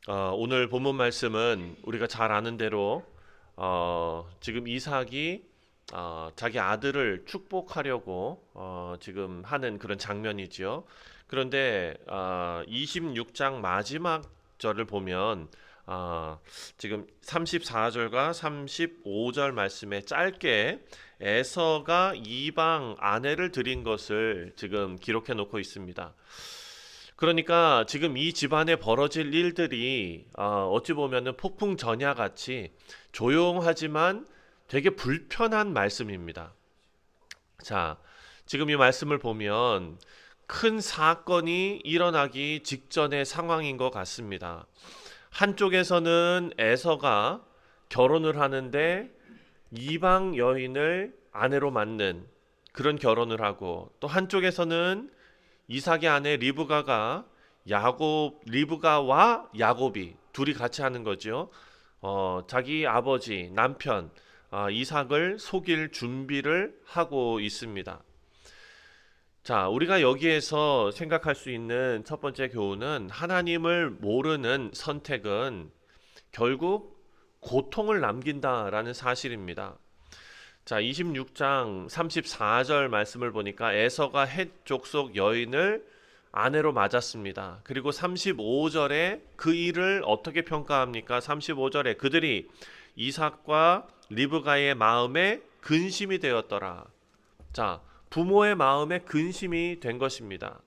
오늘 본문 말씀은 우리가 잘 아는 대로 지금 이삭이 자기 아들을 축복하려고 지금 하는 그런 장면이지요. 그런데 26장 마지막 절을 보면 어, 지금 34절과 35절 말씀에 짧게 에서가 이방 아내를 드린 것을 지금 기록해 놓고 있습니다. 그러니까 지금 이 집안에 벌어질 일들이 어찌 보면은 폭풍 전야 같이 조용하지만 되게 불편한 말씀입니다. 자, 지금 이 말씀을 보면 큰 사건이 일어나기 직전의 상황인 것 같습니다. 한쪽에서는 에서가 결혼을 하는데 이방 여인을 아내로 맞는 그런 결혼을 하고, 또 한쪽에서는 이삭의 아내 리브가가 리브가와 야곱이 둘이 같이 하는 거죠. 자기 아버지 남편 이삭을 속일 준비를 하고 있습니다. 자, 우리가 여기에서 생각할 수 있는 첫 번째 교훈은, 하나님을 모르는 선택은 결국 고통을 남긴다라는 사실입니다. 자, 26장 34절 말씀을 보니까 에서가 헷 족속 여인을 아내로 맞았습니다. 그리고 35절에 그 일을 어떻게 평가합니까? 35절에 그들이 이삭과 리브가의 마음에 근심이 되었더라. 자, 부모의 마음에 근심이 된 것입니다.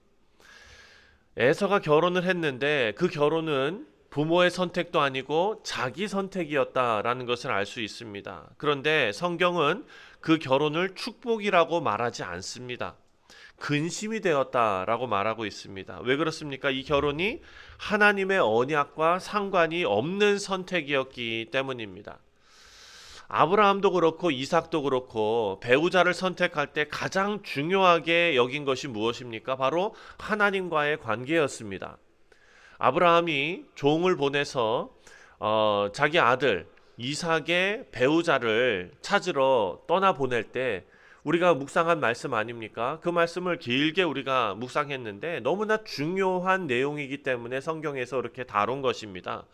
에서가 결혼을 했는데 그 결혼은 부모의 선택도 아니고 자기 선택이었다라는 것을 알 수 있습니다. 그런데 성경은 그 결혼을 축복이라고 말하지 않습니다. 근심이 되었다라고 말하고 있습니다. 왜 그렇습니까? 이 결혼이 하나님의 언약과 상관이 없는 선택이었기 때문입니다. 아브라함도 그렇고 이삭도 그렇고 배우자를 선택할 때 가장 중요하게 여긴 것이 무엇입니까? 바로 하나님과의 관계였습니다. 아브라함이 종을 보내서 자기 아들 이삭의 배우자를 찾으러 떠나 보낼 때 우리가 묵상한 말씀 아닙니까? 그 말씀을 길게 우리가 묵상했는데 너무나 중요한 내용이기 때문에 성경에서 이렇게 다룬 것입니다.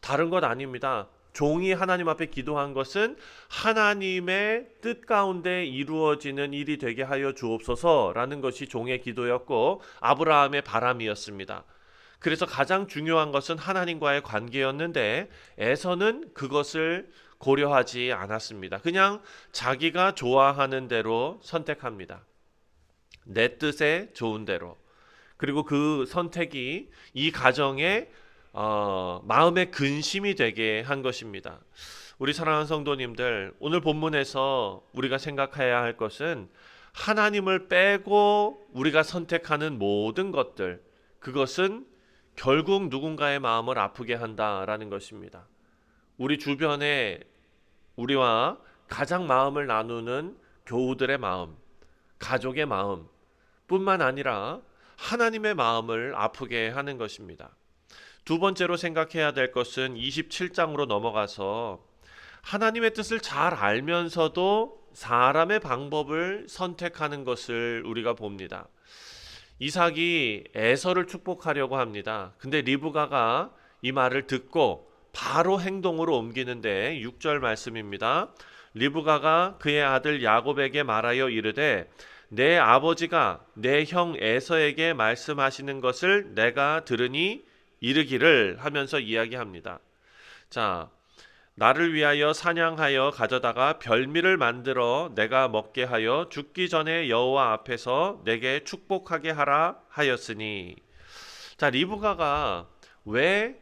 다른 것 아닙니다. 종이 하나님 앞에 기도한 것은 하나님의 뜻 가운데 이루어지는 일이 되게 하여 주옵소서라는 것이 종의 기도였고 아브라함의 바람이었습니다. 그래서 가장 중요한 것은 하나님과의 관계였는데 에서는 그것을 고려하지 않았습니다. 그냥 자기가 좋아하는 대로 선택합니다. 내 뜻에 좋은 대로. 그리고 그 선택이 이 가정에 마음의 근심이 되게 한 것입니다. 우리 사랑하는 성도님들, 오늘 본문에서 우리가 생각해야 할 것은 하나님을 빼고 우리가 선택하는 모든 것들, 그것은 결국 누군가의 마음을 아프게 한다라는 것입니다. 우리 주변에 우리와 가장 마음을 나누는 교우들의 마음, 가족의 마음 뿐만 아니라 하나님의 마음을 아프게 하는 것입니다. 두 번째로 생각해야 될 것은 27장으로 넘어가서 하나님의 뜻을 잘 알면서도 사람의 방법을 선택하는 것을 우리가 봅니다. 이삭이 에서를 축복하려고 합니다. 근데 리브가가 이 말을 듣고 바로 행동으로 옮기는데 6절 말씀입니다. 리브가가 그의 아들 야곱에게 말하여 이르되 내 아버지가 내 형 에서에게 말씀하시는 것을 내가 들으니 이르기를 하면서 이야기합니다. 자, 나를 위하여 사냥하여 가져다가 별미를 만들어 내가 먹게 하여 죽기 전에 여호와 앞에서 내게 축복하게 하라 하였으니. 자, 리브가가 왜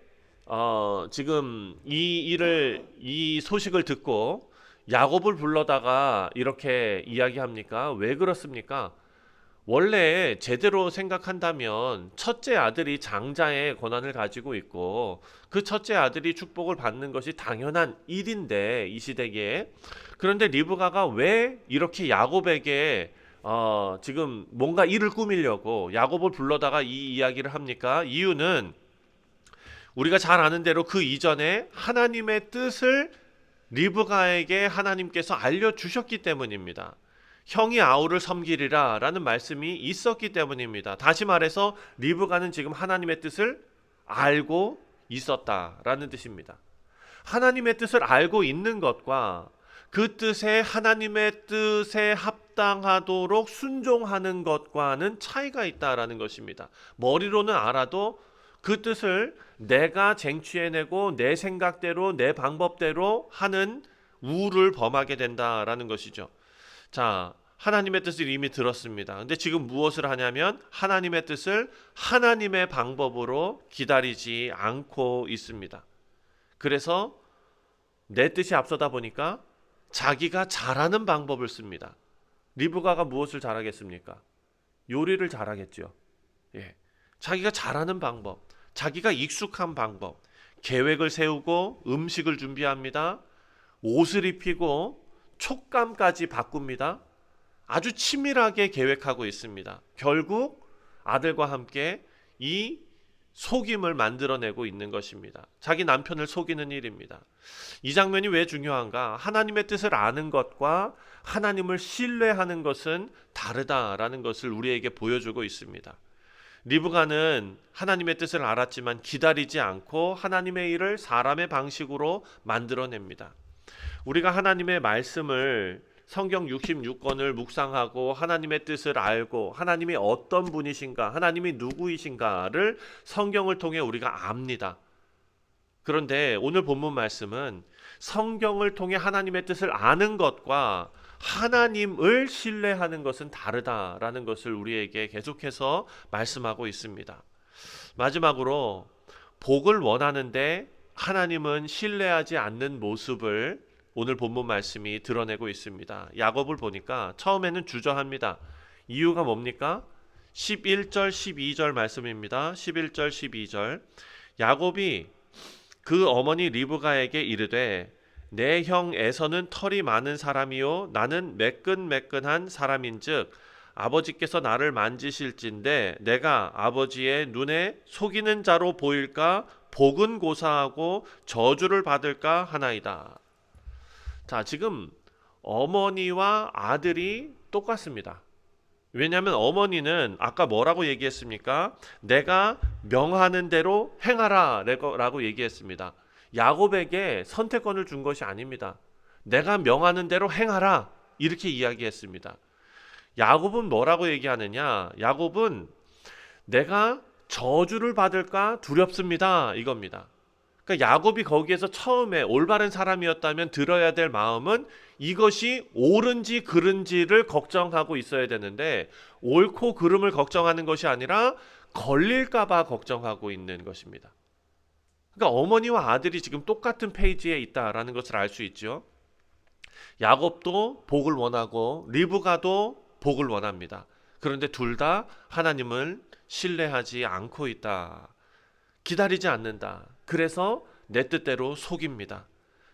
지금 이 소식을 듣고 야곱을 불러다가 이렇게 이야기합니까? 왜 그렇습니까? 원래 제대로 생각한다면 첫째 아들이 장자의 권한을 가지고 있고 그 첫째 아들이 축복을 받는 것이 당연한 일인데 이 시대에, 그런데 리브가가 왜 이렇게 야곱에게 지금 뭔가 일을 꾸미려고 야곱을 불러다가 이 이야기를 합니까? 이유는 우리가 잘 아는 대로 그 이전에 하나님의 뜻을 리브가에게 하나님께서 알려주셨기 때문입니다. 형이 아우를 섬기리라 라는 말씀이 있었기 때문입니다. 다시 말해서 리브가는 지금 하나님의 뜻을 알고 있었다라는 뜻입니다. 하나님의 뜻을 알고 있는 것과 그 뜻에 하나님의 뜻에 합당하도록 순종하는 것과는 차이가 있다라는 것입니다. 머리로는 알아도 그 뜻을 내가 쟁취해내고 내 생각대로 내 방법대로 하는 우를 범하게 된다라는 것이죠. 자, 하나님의 뜻을 이미 들었습니다. 근데 지금 무엇을 하냐면 하나님의 뜻을 하나님의 방법으로 기다리지 않고 있습니다. 그래서 내 뜻이 앞서다 보니까 자기가 잘하는 방법을 씁니다. 리브가가 무엇을 잘하겠습니까? 요리를 잘하겠죠. 예. 자기가 잘하는 방법, 자기가 익숙한 방법, 계획을 세우고 음식을 준비합니다. 옷을 입히고 촉감까지 바꿉니다. 아주 치밀하게 계획하고 있습니다. 결국 아들과 함께 이 속임을 만들어내고 있는 것입니다. 자기 남편을 속이는 일입니다. 이 장면이 왜 중요한가? 하나님의 뜻을 아는 것과 하나님을 신뢰하는 것은 다르다라는 것을 우리에게 보여주고 있습니다. 리브가는 하나님의 뜻을 알았지만 기다리지 않고 하나님의 일을 사람의 방식으로 만들어냅니다. 우리가 하나님의 말씀을 성경 66권을 묵상하고 하나님의 뜻을 알고 하나님이 어떤 분이신가, 하나님이 누구이신가를 성경을 통해 우리가 압니다. 그런데 오늘 본문 말씀은 성경을 통해 하나님의 뜻을 아는 것과 하나님을 신뢰하는 것은 다르다라는 것을 우리에게 계속해서 말씀하고 있습니다. 마지막으로 복을 원하는데 하나님은 신뢰하지 않는 모습을 오늘 본문 말씀이 드러내고 있습니다. 야곱을 보니까 처음에는 주저합니다. 이유가 뭡니까? 11절 12절 말씀입니다. 11절 12절 야곱이 그 어머니 리브가에게 이르되 내 형 에서는 털이 많은 사람이요 나는 매끈매끈한 사람인즉 아버지께서 나를 만지실진데 내가 아버지의 눈에 속이는 자로 보일까 복은 고사하고 저주를 받을까 하나이다. 자, 지금 어머니와 아들이 똑같습니다. 왜냐하면 어머니는 아까 뭐라고 얘기했습니까? 내가 명하는 대로 행하라 라고 얘기했습니다. 야곱에게 선택권을 준 것이 아닙니다. 내가 명하는 대로 행하라 이렇게 이야기했습니다. 야곱은 뭐라고 얘기하느냐? 야곱은 내가 저주를 받을까 두렵습니다 이겁니다. 그러니까 야곱이 거기에서 처음에 올바른 사람이었다면 들어야 될 마음은 이것이 옳은지 그른지를 걱정하고 있어야 되는데 옳고 그름을 걱정하는 것이 아니라 걸릴까 봐 걱정하고 있는 것입니다. 그러니까 어머니와 아들이 지금 똑같은 페이지에 있다라는 것을 알 수 있죠. 야곱도 복을 원하고 리브가도 복을 원합니다. 그런데 둘 다 하나님을 신뢰하지 않고 있다. 기다리지 않는다. 그래서 내 뜻대로 속입니다.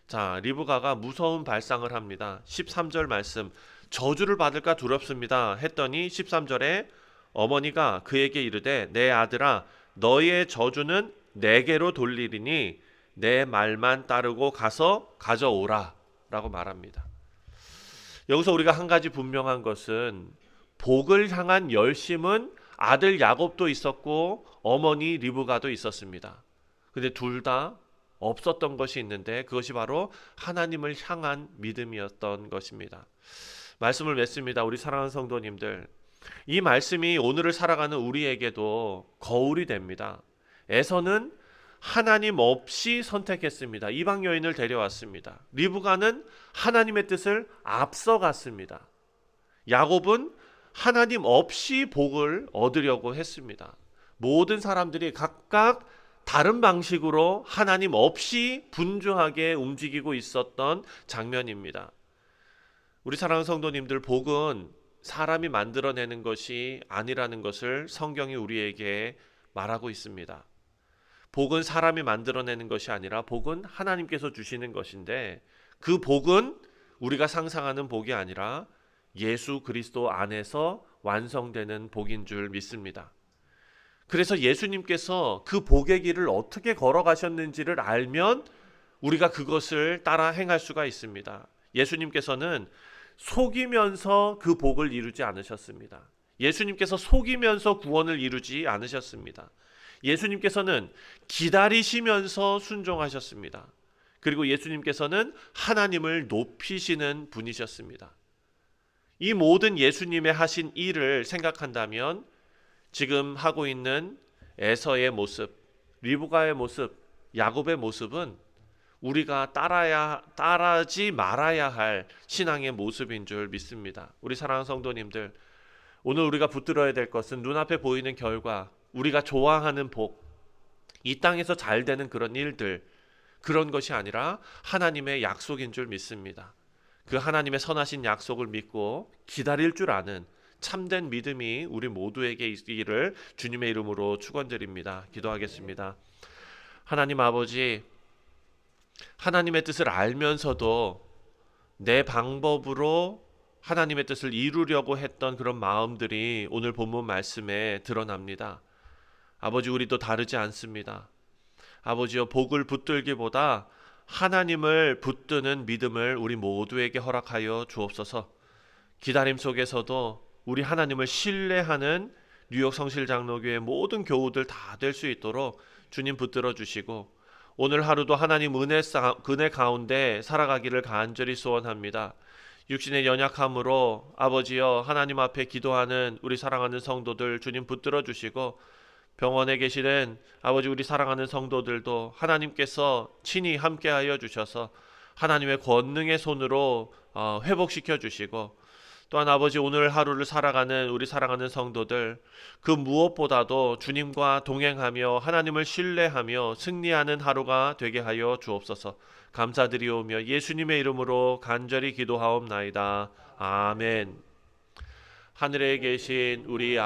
자, 리브가가 무서운 발상을 합니다. 13절 말씀 저주를 받을까 두렵습니다 했더니 13절에 어머니가 그에게 이르되 내 아들아 너의 저주는 내게로 돌리리니 내 말만 따르고 가서 가져오라 라고 말합니다. 여기서 우리가 한 가지 분명한 것은 복을 향한 열심은 아들 야곱도 있었고 어머니 리브가도 있었습니다. 근데 둘 다 없었던 것이 있는데 그것이 바로 하나님을 향한 믿음이었던 것입니다. 말씀을 맺습니다. 우리 사랑하는 성도님들, 이 말씀이 오늘을 살아가는 우리에게도 거울이 됩니다. 에서는 하나님 없이 선택했습니다. 이방 여인을 데려왔습니다. 리브가는 하나님의 뜻을 앞서갔습니다. 야곱은 하나님 없이 복을 얻으려고 했습니다. 모든 사람들이 각각 다른 방식으로 하나님 없이 분주하게 움직이고 있었던 장면입니다. 우리 사랑하는 성도님들, 복은 사람이 만들어내는 것이 아니라는 것을 성경이 우리에게 말하고 있습니다. 복은 사람이 만들어내는 것이 아니라 복은 하나님께서 주시는 것인데 그 복은 우리가 상상하는 복이 아니라 예수 그리스도 안에서 완성되는 복인 줄 믿습니다. 그래서 예수님께서 그 복의 길을 어떻게 걸어가셨는지를 알면 우리가 그것을 따라 행할 수가 있습니다. 예수님께서는 속이면서 그 복을 이루지 않으셨습니다. 예수님께서 속이면서 구원을 이루지 않으셨습니다. 예수님께서는 기다리시면서 순종하셨습니다. 그리고 예수님께서는 하나님을 높이시는 분이셨습니다. 이 모든 예수님의 하신 일을 생각한다면 지금 하고 있는 에서의 모습, 리브가의 모습, 야곱의 모습은 우리가 따라지 말아야 할 신앙의 모습인 줄 믿습니다. 우리 사랑하는 성도님들, 오늘 우리가 붙들어야 될 것은 눈앞에 보이는 결과, 우리가 좋아하는 복, 이 땅에서 잘 되는 그런 일들, 그런 것이 아니라 하나님의 약속인 줄 믿습니다. 그 하나님의 선하신 약속을 믿고 기다릴 줄 아는 참된 믿음이 우리 모두에게 있기를 주님의 이름으로 축원드립니다. 기도하겠습니다. 하나님 아버지, 하나님의 뜻을 알면서도 내 방법으로 하나님의 뜻을 이루려고 했던 그런 마음들이 오늘 본문 말씀에 드러납니다. 아버지, 우리도 다르지 않습니다. 아버지여, 복을 붙들기보다 하나님을 붙드는 믿음을 우리 모두에게 허락하여 주옵소서. 기다림 속에서도 우리 하나님을 신뢰하는 뉴욕 성실장로교회 모든 교우들 다 될 수 있도록 주님 붙들어 주시고, 오늘 하루도 하나님 은혜 가운데 살아가기를 간절히 소원합니다. 육신의 연약함으로 아버지여 하나님 앞에 기도하는 우리 사랑하는 성도들 주님 붙들어 주시고, 병원에 계시는 아버지 우리 사랑하는 성도들도 하나님께서 친히 함께하여 주셔서 하나님의 권능의 손으로 회복시켜 주시고, 또한 아버지 오늘 하루를 살아가는 우리 사랑하는 성도들, 그 무엇보다도 주님과 동행하며 하나님을 신뢰하며 승리하는 하루가 되게 하여 주옵소서. 감사드리오며 예수님의 이름으로 간절히 기도하옵나이다. 아멘. 하늘에 계신 우리